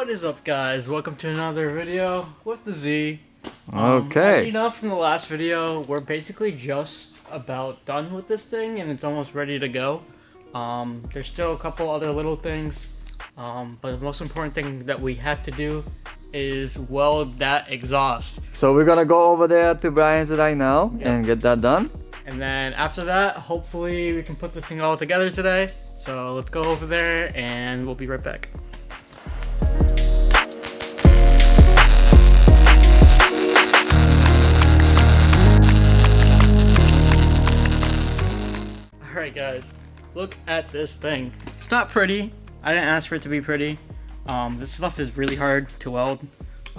What is up, guys? Welcome to another video with the Z. Okay. As you know from the last video, we're basically just about done with this thing and it's almost ready to go. There's still a couple other little things, but the most important thing that we have to do is weld that exhaust. So we're gonna go over there to Brian's right now and get that done. And then after that, hopefully we can put this thing all together today. So let's go over there and we'll be right back. Alright guys, look at this thing. It's not pretty. I didn't ask for it to be pretty. This stuff is really hard to weld.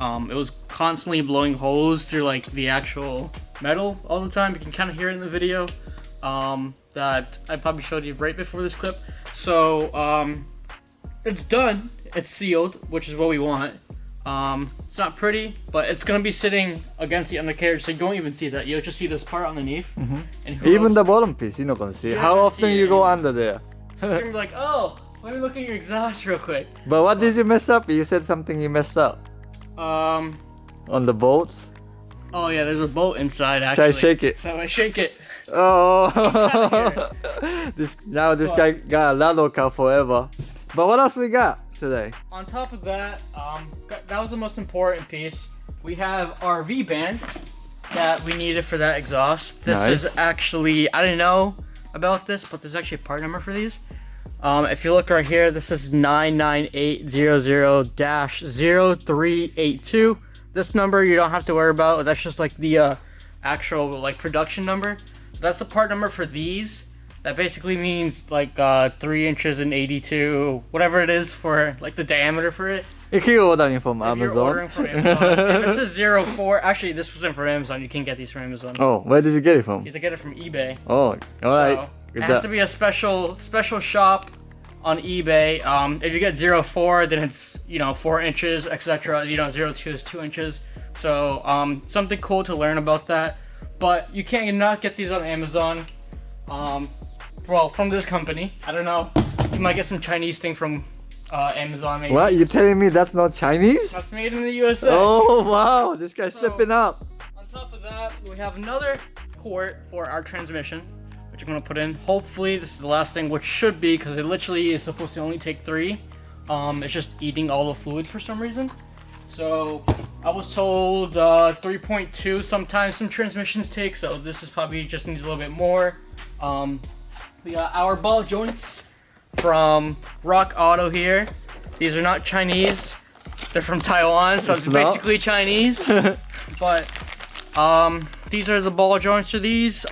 It was constantly blowing holes through like the actual metal all the time. You can kind of hear it in the video that I probably showed you right before this clip. So it's done. It's sealed, which is what we want. It's not pretty, but it's gonna be sitting against the undercarriage, so you don't even see that. You'll just see this part underneath. And Even the bottom piece, you're not gonna see. You're How not gonna often see you it go anyways. under there? So you're gonna be like, oh, let me look at your exhaust real quick. But what did you mess up? You said something you messed up Um, on the bolts. oh yeah, there's a bolt inside Try actually. shake it. So I shake it. Oh, this guy got a ladle car forever. But what else we got today? On top of that, that was the most important piece. We have our V-band that we needed for that exhaust. This Nice. is actually, I didn't know about this, but there's actually a part number for these. If you look right here, this is 99800-0382. This number you don't have to worry about. That's just like the actual like production number. That's the part number for these. That basically means like 3 inches and 82, whatever it is for like the diameter for it. If you're ordering from If Amazon. you're ordering from Amazon. And this is 04. Actually, this wasn't from Amazon. You can get these from Amazon. Oh, where did you get it from? You have to get it from eBay. Oh, alright. So it has to be a special shop on eBay. If you get 04, then it's 4 inches, etc. 02 is 2 inches. So something cool to learn about that. But you can't not get these on Amazon. Well, from this company. I don't know. You might get some Chinese thing from Amazon. Maybe. What? You telling me that's not Chinese? That's made in the USA. Oh wow, this guy's stepping up. On top of that, we have another port for our transmission, which I'm gonna put in. Hopefully, this is the last thing, which should be, because it literally is supposed to only take 3. It's just eating all the fluid for some reason. So I was told 3.2 sometimes some transmissions take, so this is probably just needs a little bit more. We got our ball joints from Rock Auto here. These are not Chinese. They're from Taiwan, so it's not? basically Chinese. But these are the ball joints for these.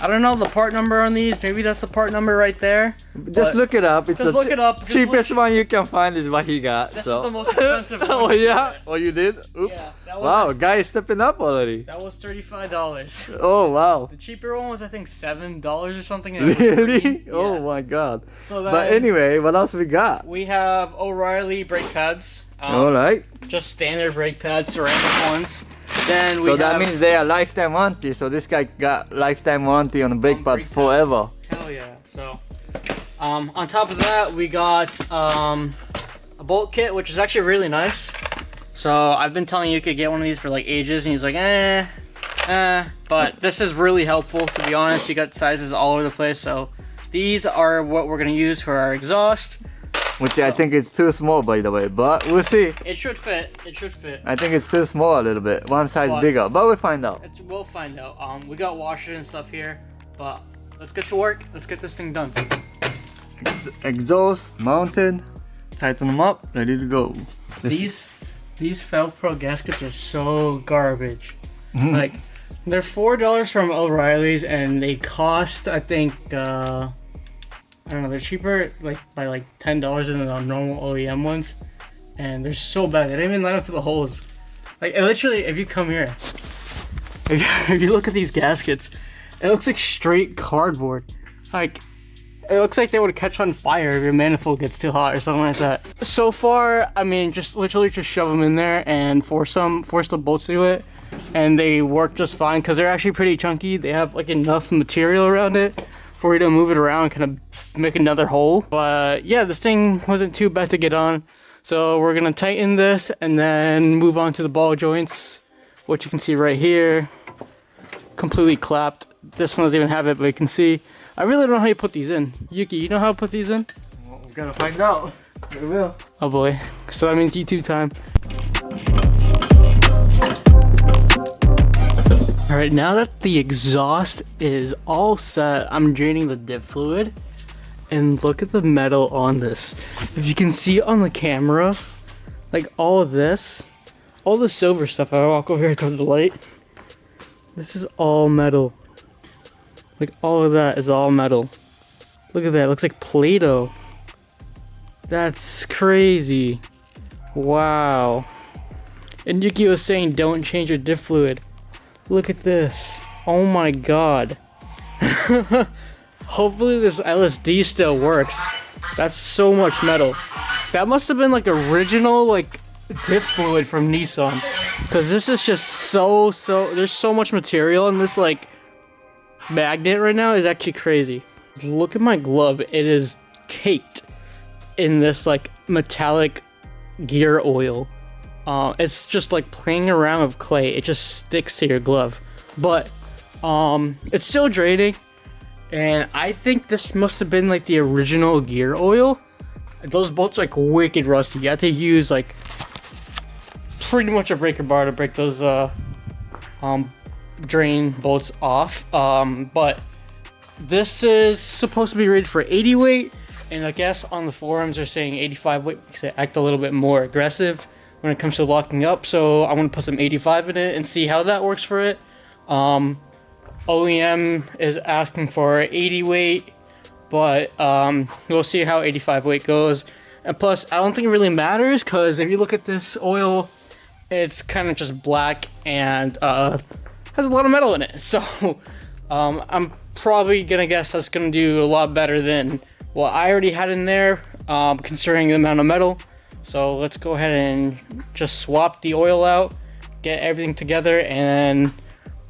I don't know the part number on these. Maybe that's the part number right there. Just But look it up. It's just the look it up, because cheapest one you can find is what he got. This so. is the most expensive one. Oh yeah? Oh you did? Oop. Yeah, that was Wow, guy is stepping up already. that was $35. Oh wow. The cheaper one was I think $7 or something. and it was Really? free. Oh Yeah. my god. So But then anyway, what else we got? we have O'Reilly brake pads. Alright. Just standard brake pads, ceramic ones. Then we So have that means they are lifetime warranty. So this guy got lifetime warranty on the brake pad brake pads. forever. Hell yeah. So on top of that, we got a bolt kit, which is actually really nice. So I've been telling you could get one of these for like ages, and he's like, but this is really helpful, to be honest. You got sizes all over the place. So these are what we're gonna use for our exhaust. Which I think it's too small by the way, but we'll see. It should fit. It should fit. I think it's too small a little bit. One size But- bigger, but we'll find out. We'll find out. We got washers and stuff here, but let's get to work. Let's get this thing done. Exhaust mounted, tighten them up, ready to go. These Velcro gaskets are so garbage. Like they're $4 from O'Reilly's and they cost I think I don't know, they're cheaper like by like $10 than the normal OEM ones, and they're so bad. They don't even line up to the holes. Like literally, if you come here, if you look at these gaskets, it looks like straight cardboard. Like it looks like they would catch on fire if your manifold gets too hot or something like that. So far, I mean, just literally just shove them in there and force the bolts through it, and they work just fine because they're actually pretty chunky. They have like enough material around it for you to move it around and kind of make another hole. But yeah, this thing wasn't too bad to get on. So we're gonna tighten this and then move on to the ball joints, which you can see right here, completely clapped. This one doesn't even have it, but you can see. I really don't know how you put these in. Yuki, you know how to put these in? Well, we're gonna find out. We will. Oh boy. So that means YouTube time. Alright, now that the exhaust is all set, I'm draining the dip fluid. And look at the metal on this. If you can see on the camera, like all of this, all the silver stuff, I walk over here towards the light. This is all metal. Like all of that is all metal. Look at that, it looks like Play-Doh. That's crazy. Wow. And Yuki was saying don't change your dip fluid. Look at this. Oh my god. Hopefully this LSD still works. That's so much metal. That must have been like original like dip fluid from Nissan. Cause this is just so there's so much material in this like magnet right now is actually crazy. Look at my glove. It is caked in this like metallic gear oil. It's just like playing around with clay. It just sticks to your glove. But it's still draining. And I think this must have been like the original gear oil. Those bolts are like wicked rusty. You have to use like pretty much a breaker bar to break those drain bolts off. But this is supposed to be rated for 80 weight. And I guess on the forums they're saying 85 weight makes it act a little bit more aggressive when it comes to locking up. So I want to put some 85 in it and see how that works for it. OEM is asking for 80 weight, but we'll see how 85 weight goes. And plus, I don't think it really matters because if you look at this oil, it's kind of just black and has a lot of metal in it. So I'm probably gonna guess that's gonna do a lot better than what I already had in there, considering the amount of metal. So let's go ahead and just swap the oil out, get everything together, and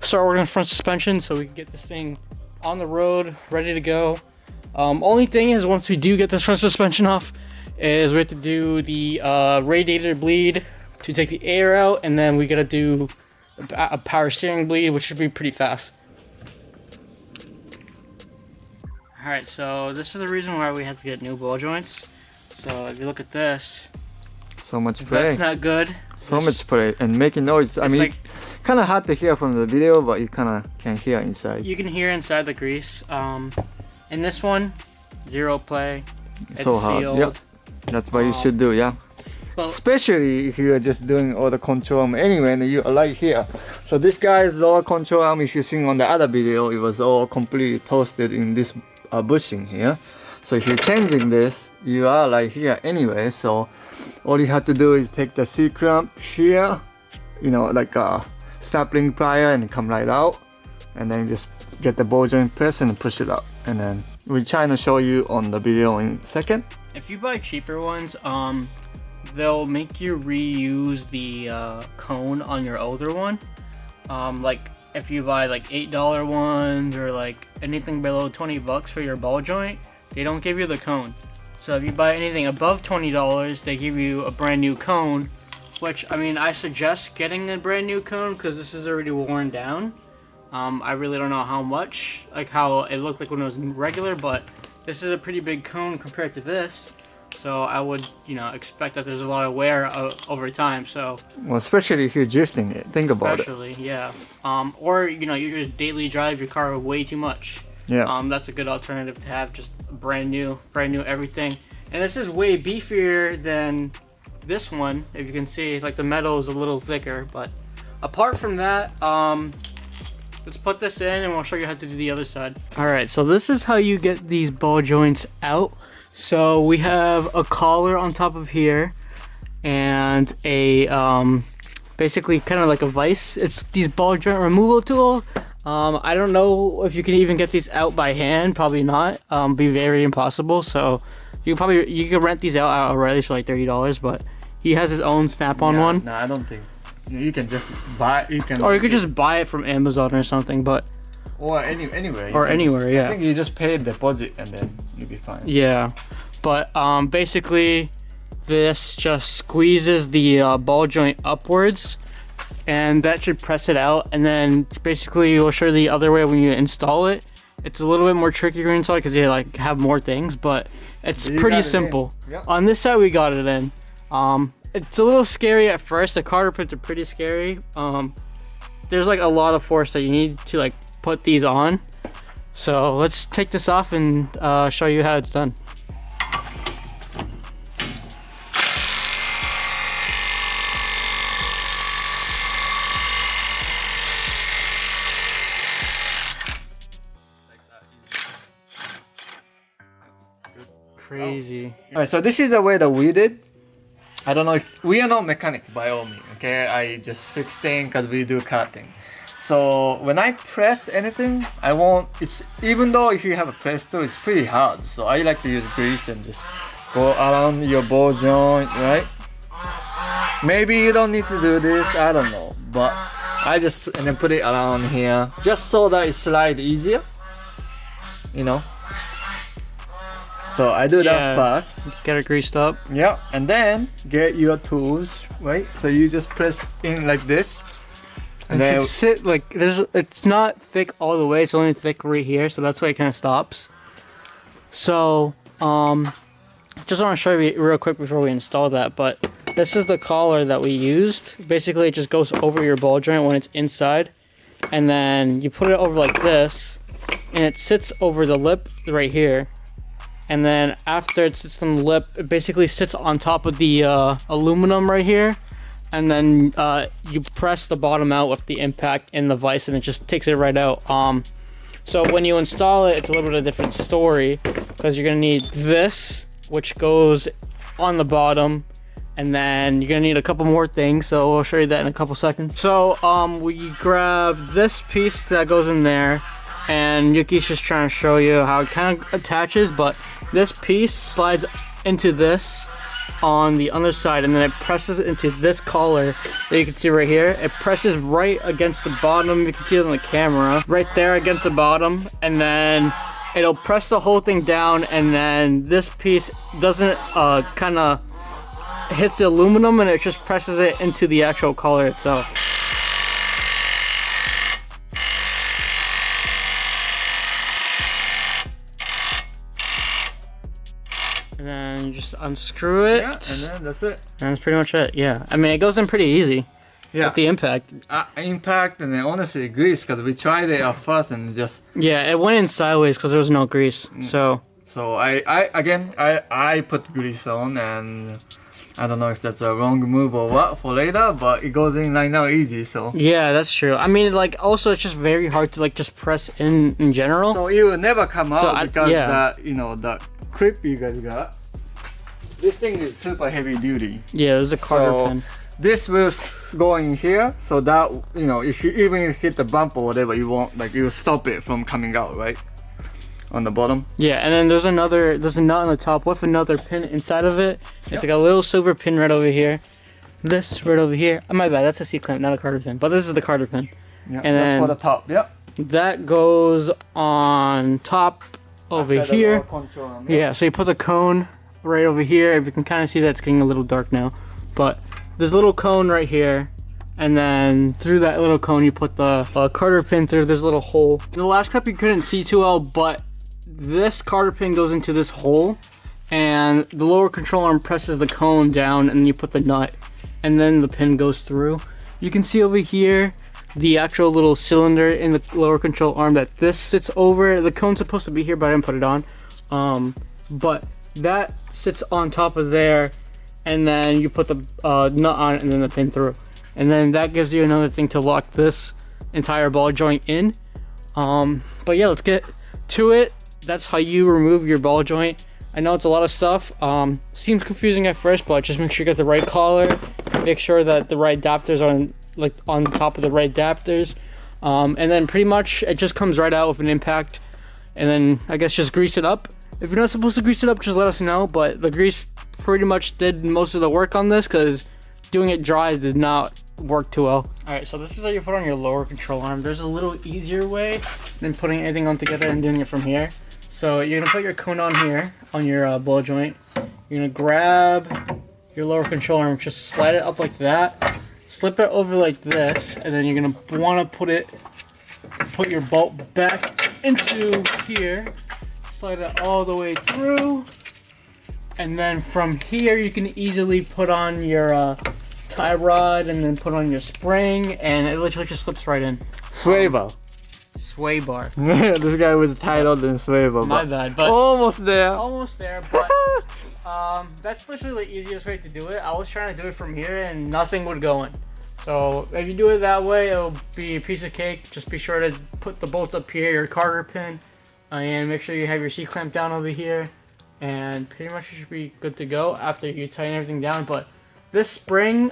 start working on front suspension so we can get this thing on the road, ready to go. Only thing is, once we do get this front suspension off, is we have to do the radiator bleed to take the air out, and then we gotta do a power steering bleed, which should be pretty fast. Alright, so this is the reason why we had to get new ball joints. So if you look at this, so much play. That's not good. So much play and making noise. I mean, like, kind of hard to hear from the video, but you kind of can hear inside. You can hear inside the grease. In this one, zero play. It's so hard. sealed. Yep. That's what you should do, yeah. Well, especially if you are just doing all the control arm anyway, and you are right here. So this guy's lower control arm, if you seen on the other video, it was all completely toasted in this bushing here. So if you're changing this, you are right here anyway. So all you have to do is take the C-clamp here, you know, like a stapling plier, and come right out, and then just get the ball joint press and push it up, and then we're trying to show you on the video in a second. If you buy cheaper ones, they'll make you reuse the cone on your older one. Like if you buy like $8 ones or like anything below 20 bucks for your ball joint, they don't give you the cone. So if you buy anything above $20, they give you a brand new cone, which, I mean, I suggest getting a brand new cone because this is already worn down. I really don't know how much, like how it looked like when it was regular, but this is a pretty big cone compared to this. So I would, you know, expect that there's a lot of wear over time. So, well, especially if you're drifting it, think about it. Especially, yeah. Or, you know, you just daily drive your car way too much. Yeah. That's a good alternative to have just brand new everything. And this is way beefier than this one. If you can see, like the metal is a little thicker. But apart from that, let's put this in and we'll show you how to do the other side. All right, so this is how you get these ball joints out. So we have a collar on top of here and a basically kind of like a vise. It's these ball joint removal tool. I don't know if you can even get these out by hand. Probably not. Be very impossible. So you can rent these out at O'Reilly's for like $30, but he has his own Snap-on one. No, I don't think. You can just buy. Or you could just buy it from Amazon or something, but. Or anywhere. Or anywhere, yeah. I think you just pay a deposit and then you'll be fine. Yeah, but basically, this just squeezes the ball joint upwards, and that should press it out. And then basically we'll show you the other way when you install it. It's a little bit more tricky to install because you like have more things, but it's pretty simple. Yep. On this side we got it in. It's a little scary at first. The cotter pins are pretty scary. There's like a lot of force that you need to like put these on. So let's take this off and show you how it's done. Crazy. Alright, so this is the way that we did. I don't know if we are not mechanic by all means. Okay, I just fix things because we do cutting. So when I press anything, I want it's even though if you have a press tool, it's pretty hard. So I like to use grease and just go around your ball joint, right? Maybe you don't need to do this. I don't know, but I just and then put it around here just so that it slides easier. You know. So I do that first. Get it greased up. Yeah, and then get your tools, right? So you just press in like this. And then sit like it's not thick all the way, it's only thick right here, so that's why it kind of stops. So just want to show you real quick before we install that, but this is the collar that we used. Basically it just goes over your ball joint when it's inside, and then you put it over like this, and it sits over the lip right here. And then after it sits on the lip, it basically sits on top of the aluminum right here. And then you press the bottom out with the impact in the vise, and it just takes it right out. So when you install it, it's a little bit of a different story, because you're gonna need this, which goes on the bottom, and then you're gonna need a couple more things. So I'll show you that in a couple seconds. So we grab this piece that goes in there, and Yuki's just trying to show you how it kind of attaches, but this piece slides into this on the other side, and then it presses into this collar that you can see right here. It presses right against the bottom. You can see it on the camera right there against the bottom, and then it'll press the whole thing down, and then this piece doesn't kind of hits the aluminum, and it just presses it into the actual collar itself. And then you just unscrew it. Yeah, and then that's it. And that's pretty much it. Yeah, I mean it goes in pretty easy. Yeah. With the impact. Impact, and then honestly grease, because we tried it at first and just. Yeah, it went in sideways because there was no grease. So I put grease on, and I don't know if that's a wrong move or what for later, but it goes in right now easy. So. Yeah, that's true. I mean, like also it's just very hard to like just press in general. So it will never come out because that the clip you guys got. This thing is super heavy duty. Yeah, there's a cotter pin. This will go in here, so that if you even hit the bump or whatever, you won't you will stop it from coming out, right? On the bottom. Yeah, and then there's a nut on the top with another pin inside of it. It's like a little silver pin right over here. This right over here. Oh, my bad, that's a C-clamp, not a cotter pin. But this is the cotter pin. Yeah, and that's for the top. Yep. That goes on top over here. Yeah, so you put the cone right over here. If you can kind of see that, it's getting a little dark now, but there's a little cone right here, and then through that little cone you put the cotter pin through this little hole. In the last clip you couldn't see too well, but this cotter pin goes into this hole, and the lower control arm presses the cone down, and you put the nut, and then the pin goes through. You can see over here the actual little cylinder in the lower control arm that this sits over. The cone's supposed to be here, but I didn't put it on. But that sits on top of there, and then you put the nut on it and then the pin through. And then that gives you another thing to lock this entire ball joint in. But yeah, let's get to it. That's how you remove your ball joint. I know it's a lot of stuff. Seems confusing at first, but just make sure you get the right collar. Make sure that the right adapters are on top of the right adapters. And then pretty much it just comes right out with an impact. And then I guess just grease it up. If you're not supposed to grease it up, just let us know. But the grease pretty much did most of the work on this, because doing it dry did not work too well. Alright, so this is how you put on your lower control arm. There's a little easier way than putting anything on together and doing it from here. So you're gonna put your cone on here, on your ball joint. You're gonna grab your lower control arm, just slide it up like that, slip it over like this, and then you're gonna want to put your bolt back into here, slide it all the way through, and then from here you can easily put on your tie rod and then put on your spring, and it literally just slips right in. Sway bar. Sway bar. This guy was titled than sway bar. My bad, but almost there. Almost there, but that's literally the easiest way to do it. I was trying to do it from here and nothing would go in. So if you do it that way, it'll be a piece of cake. Just be sure to put the bolts up here, your Carter pin, and make sure you have your C-clamp down over here. And pretty much you should be good to go after you tighten everything down. But this spring,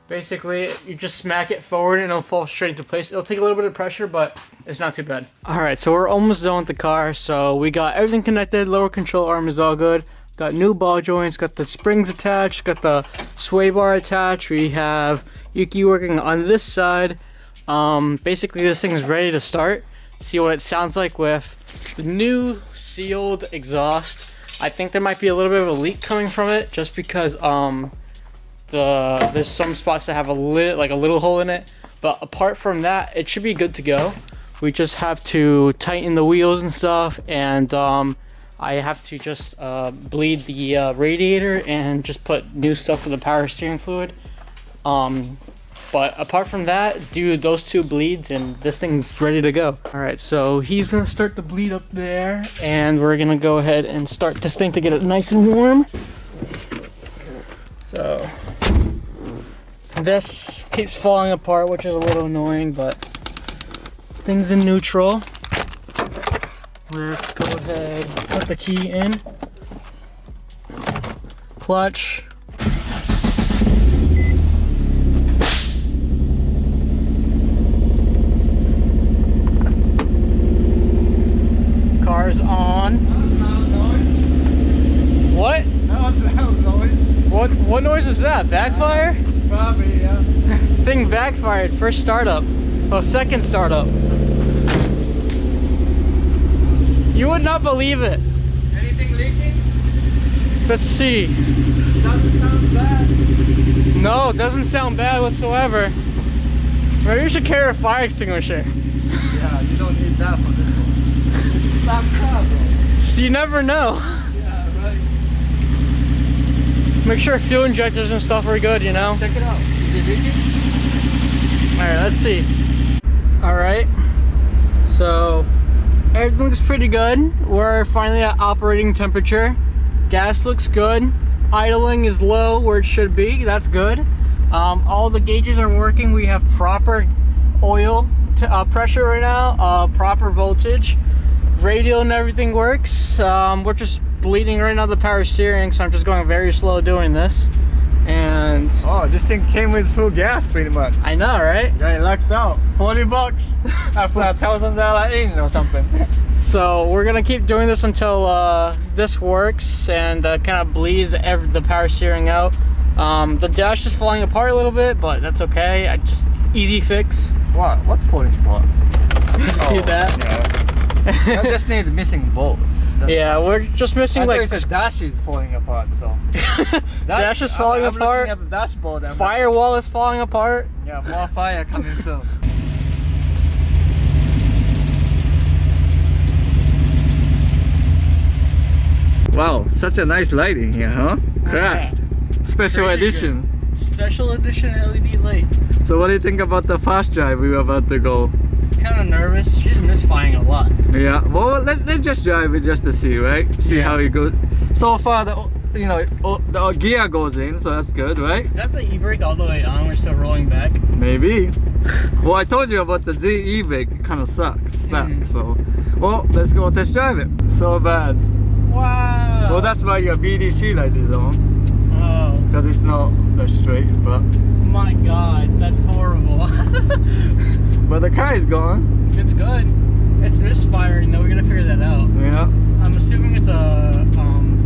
basically you just smack it forward and it'll fall straight into place. It'll take a little bit of pressure, but it's not too bad. Alright, so we're almost done with the car. So we got everything connected, lower control arm is all good. Got new ball joints, got the springs attached, got the sway bar attached. We have Yuki working on this side. Basically this thing is ready to start. See what it sounds like with the new sealed exhaust. I think there might be a little bit of a leak coming from it just because there's some spots that have a little hole in it. But apart from that, it should be good to go. We just have to tighten the wheels and stuff, and I have to just bleed the radiator and just put new stuff for the power steering fluid. But apart from that, do those 2 bleeds and this thing's ready to go. All right, so he's gonna start the bleed up there, and we're gonna go ahead and start this thing to get it nice and warm. So this keeps falling apart, which is a little annoying, but things in neutral. Let's go ahead, put the key in. Clutch. Car's on. What? What noise is that? Backfire? Probably, yeah. Thing backfired first startup. Oh, second startup. You would not believe it. Anything leaking? Let's see. Doesn't sound bad. No, it doesn't sound bad whatsoever. Maybe you should carry a fire extinguisher. Yeah, you don't need that for this one. It's not bad, bro. So you never know. Yeah, right. Make sure fuel injectors and stuff are good, you know? Check it out. Is it leaking? Alright, let's see. Alright. So everything looks pretty good. We're finally at operating temperature. Gas looks good. Idling is low where it should be. That's good. All the gauges are working. We have proper oil pressure right now, proper voltage. Radial and everything works. We're just bleeding right now the power steering, so I'm just going very slow doing this. And oh, this thing came with full gas pretty much. I know, right? Guy lucked out. $40 after $1,000 in or something. So we're gonna keep doing this until this works and kind of bleeds the power steering out. The dash is falling apart a little bit, but that's okay. Just easy fix. What? What's falling apart? See that? Yeah. I just need missing bolts. Yeah, we're just missing I like. thought the dash is falling apart, so. Dash is falling I'm apart. Looking at the dashboard. Firewall is falling apart. Yeah, more fire coming soon. Wow, such a nice lighting here, huh? Craft. Special Pretty edition. Good. Special edition LED light. So what do you think about the fast drive we were about to go? Kind of nervous. She's misfiring a lot. Yeah, well, let's just drive it just to see, right? See how it goes. So far, the gear goes in, so that's good, right? Is that the e-brake all the way on? We're still rolling back? Maybe. Well, I told you about the Z e-brake. It kind of sucks. So, well, let's go test drive it. So bad. Wow. Well, that's why your BDC light is on. Oh. Because it's not straight, but. My God, that's horrible. But the car is gone. It's good. It's misfiring though. We're gonna figure that out. Yeah. I'm assuming it's a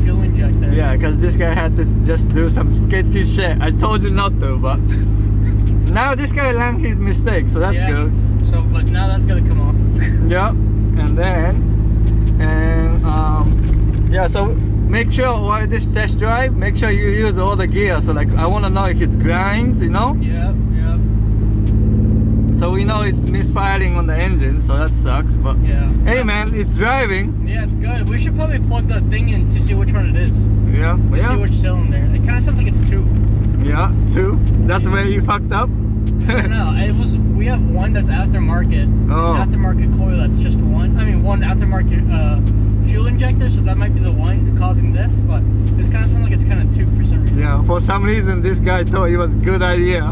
fuel injector. Yeah, because this guy had to just do some sketchy shit. I told you not to, but now this guy learned his mistake, so that's good. So, but now that's gonna come off. Yep. And then, yeah. So make sure while this test drive, make sure you use all the gear. So like I want to know if it grinds, you know. Yep. So we know it's misfiring on the engine, so that sucks. But Yeah. hey man, it's driving. Yeah, it's good. We should probably plug the thing in to see which one it is. Yeah. To see which cylinder. It kind of sounds like it's 2. Yeah, 2. That's where you fucked up. No, it was. We have one that's aftermarket. Oh. Aftermarket coil that's just 1. I mean, one aftermarket fuel injector, so that might be the one causing this. But this kind of sounds like it's kind of 2 for some reason. Yeah, for some reason this guy thought it was a good idea.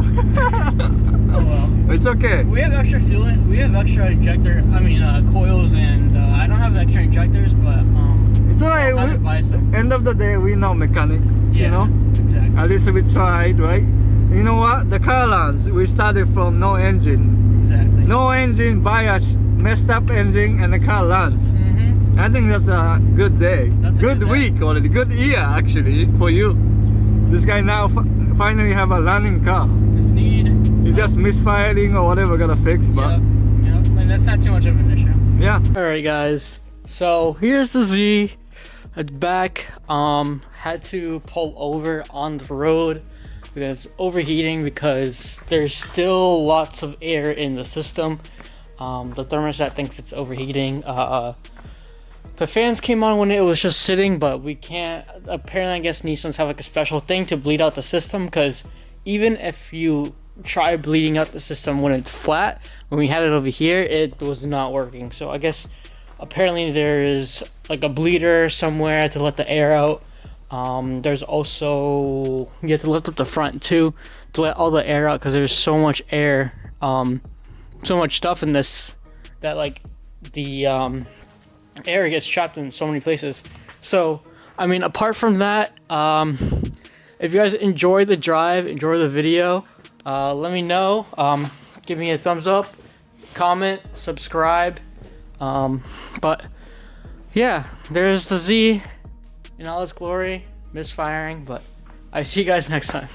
Oh well. It's okay. We have extra fuel. We have extra injector. I mean, coils, and I don't have extra injectors, but It's alright. I'll have to buy some. End of the day, we know mechanic. Yeah, You know. exactly. At least we tried, right? You know what? The car runs. We started from no engine. Exactly. No engine, buy a messed up engine, and the car runs. Mm-hmm. I think that's a good day. That's a good good day. week already. Good year actually for you. This guy now finally have a running car. Just need. He just misfiring or whatever gotta fix, but Yep. And that's not too much of an issue. yeah. Alright guys, so here's the Z. It's back. Had to pull over on the road because it's overheating because there's still lots of air in the system. The thermostat thinks it's overheating. The fans came on when it was just sitting, but we can't. Apparently, I guess Nissans have like a special thing to bleed out the system, because even if you try bleeding out the system when it's flat, when we had it over here, it was not working. So I guess apparently there is like a bleeder somewhere to let the air out. There's also, you have to lift up the front too to let all the air out, because there's so much air, so much stuff in this that like the air gets trapped in so many places. So I mean, apart from that, if you guys enjoyed the drive, enjoy the video, let me know. Give me a thumbs up, comment, subscribe. But yeah, there's the Z in all its glory, misfiring. But I see you guys next time.